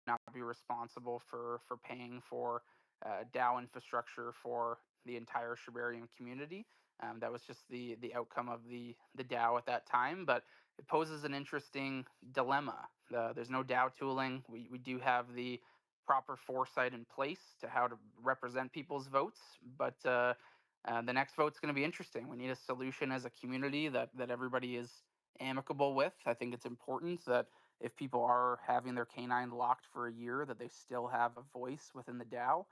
not be responsible for paying for DAO infrastructure for the entire Shibarium community. That was just the outcome of the DAO at that time, but it poses an interesting dilemma. There's no DAO tooling. We do have the proper foresight in place to how to represent people's votes, but the next vote's going to be interesting. We need a solution as a community that everybody is amicable with. I think it's important that if people are having their canine locked for a year, that they still have a voice within the DAO,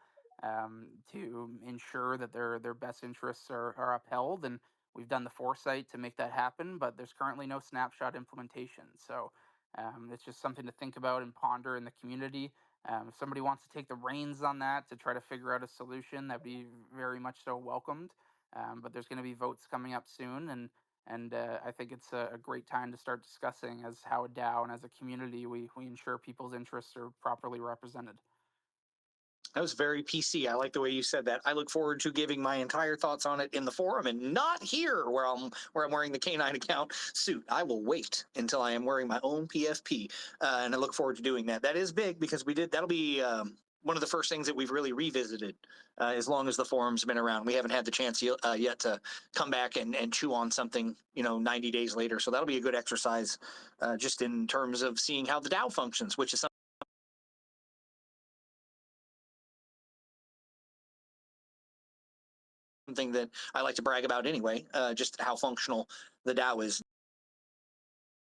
to ensure that their best interests are upheld. And we've done the foresight to make that happen, but there's currently no snapshot implementation. So it's just something to think about and ponder in the community. If somebody wants to take the reins on that to try to figure out a solution, that'd be very much so welcomed. But there's going to be votes coming up soon, and I think it's a great time to start discussing as how a DAO and as a community we ensure people's interests are properly represented. That was very PC. I like the way you said that. I look forward to giving my entire thoughts on it in the forum, and not here where I'm wearing the canine account suit. I will wait until I am wearing my own PFP, and I look forward to doing that. That is big because we did. That'll be one of the first things that we've really revisited as long as the forum's been around. We haven't had the chance yet to come back and chew on something, 90 days later. So that'll be a good exercise, just in terms of seeing how the DAO functions, which is something that I like to brag about anyway, just how functional the DAO is.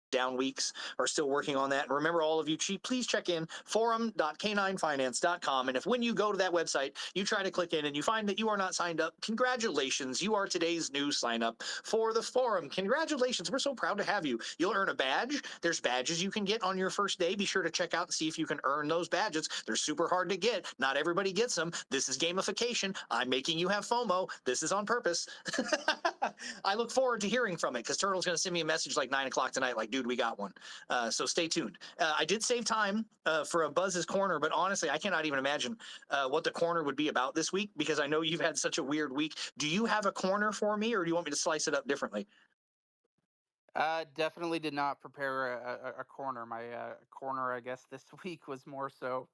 Down weeks are still working on that. And remember, all of you, please check in forum.caninefinance.com. And if when you go to that website, you try to click in and you find that you are not signed up, congratulations. You are today's new sign up for the forum. Congratulations. We're so proud to have you. You'll earn a badge. There's badges you can get on your first day. Be sure to check out and see if you can earn those badges. They're super hard to get. Not everybody gets them. This is gamification. I'm making you have FOMO. This is on purpose. I look forward to hearing from it because Turtle's going to send me a message like 9 o'clock tonight, like, dude, we got one. So stay tuned. I did save time for a Buzz's Corner, but honestly, I cannot even imagine what the corner would be about this week because I know you've had such a weird week. Do you have a corner for me, or do you want me to slice it up differently? Definitely did not prepare a corner. My corner, I guess, this week was more so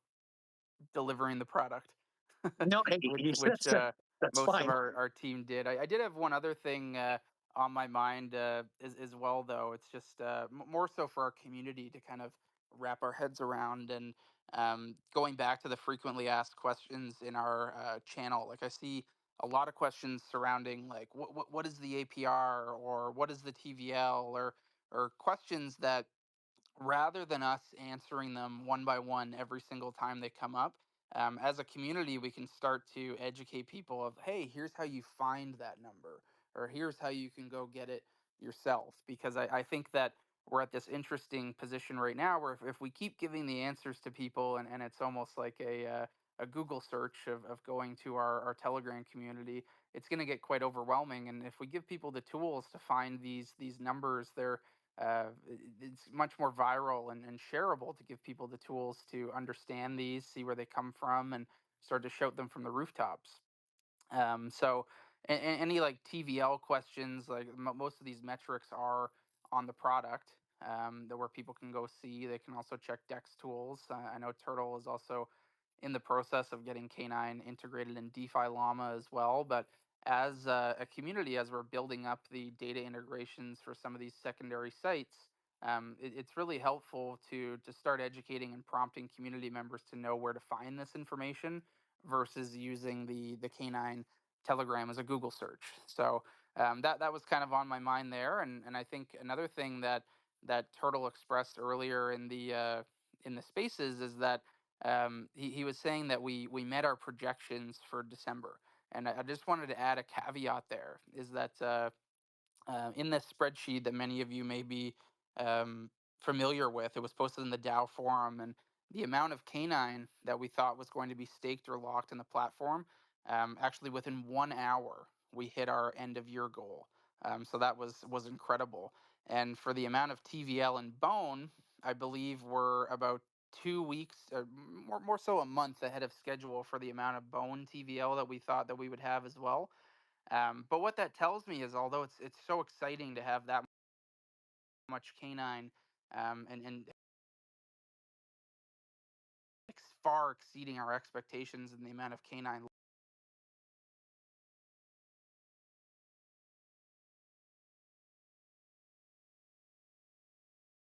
delivering the product, No, hey, which that's most of fine. our team did. I did have one other thing on my mind as well, though. It's just more so for our community to kind of wrap our heads around, and going back to the frequently asked questions in our channel. Like I see a lot of questions surrounding like what is the APR, or what is the TVL, or questions that, rather than us answering them one by one every single time they come up, as a community, we can start to educate people of, hey, here's how you find that number, or here's how you can go get it yourself. Because I think that we're at this interesting position right now where if we keep giving the answers to people, and it's almost like a Google search of going to our Telegram community, it's going to get quite overwhelming. And if we give people the tools to find these numbers, it's much more viral and shareable to give people the tools to understand these, see where they come from, and start to shout them from the rooftops. So any like TVL questions, like most of these metrics are on the product, where people can go see. They can also check Dex tools. I know Turtle is also in the process of getting Canine integrated in DeFi Llama as well. But as a community, as we're building up the data integrations for some of these secondary sites, it's really helpful to start educating and prompting community members to know where to find this information versus using the Canine Telegram as a Google search. So that was kind of on my mind there, and I think another thing that Turtle expressed earlier in the spaces is that he was saying that we met our projections for December, and I just wanted to add a caveat there is that in this spreadsheet that many of you may be um, familiar with, it was posted in the DAO forum, and the amount of canine that we thought was going to be staked or locked in the platform, actually within 1 hour, we hit our end of year goal. So that was incredible. And for the amount of TVL and bone, I believe we're about 2 weeks, or more so a month ahead of schedule for the amount of bone TVL that we thought that we would have as well. But what that tells me is, although it's so exciting to have that much canine, and far exceeding our expectations in the amount of canine